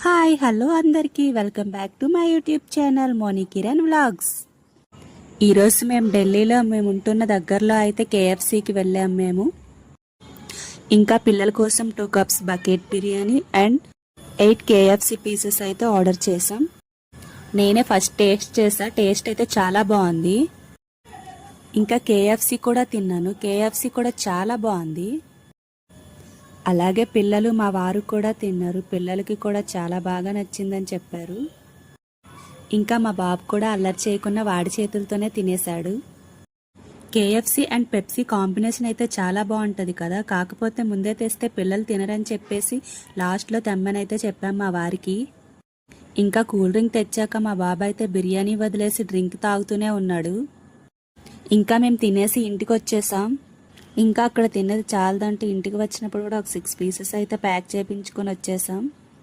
Hi hello అందరికీ welcome back to my YouTube channel Moni Kiran vlogs. ఈరోజు మేము ఢిల్లీలో ఉంటున్న దగ్గరలో అయితే కేఎఫ్సీకి వెళ్ళాం మేము. ఇంకా పిల్లల కోసం 2 cups bucket biryani and 8 KFC pieces అయితే ఆర్డర్ చేసాం. నేనే ఫస్ట్ టేస్ట్ చేసా, టేస్ట్ అయితే చాలా బాగుంది. ఇంకా కేఎఫ్సీ కూడా తిన్నాను, కేఎఫ్సీ కూడా చాలా బాగుంది. అలాగే పిల్లలు మా వారు కూడా తిన్నారు, పిల్లలకి కూడా చాలా బాగా నచ్చిందని చెప్పారు. ఇంకా మా బాబు కూడా అల్లరి చేయకుండా వాడి చేతులతోనే తినేశాడు. కేఎఫ్సీ అండ్ పెప్సీ కాంబినేషన్ అయితే చాలా బాగుంటుంది కదా, కాకపోతే ముందే తెస్తే పిల్లలు తినరని చెప్పేసి లాస్ట్లో తెమ్మనైతే చెప్పాం మా వారికి. ఇంకా కూల్ డ్రింక్ తెచ్చాక మా బాబు అయితే బిర్యానీ వదిలేసి డ్రింక్ తాగుతూనే ఉన్నాడు. ఇంకా మేము తినేసి ఇంటికి వచ్చేసాం. ఇంకా అక్కడ తిన్నది చాలదంటే ఇంటికి వచ్చినప్పుడు కూడా ఒక 6 పీసెస్ అయితే ప్యాక్ చేయించుకొని వచ్చేసాం.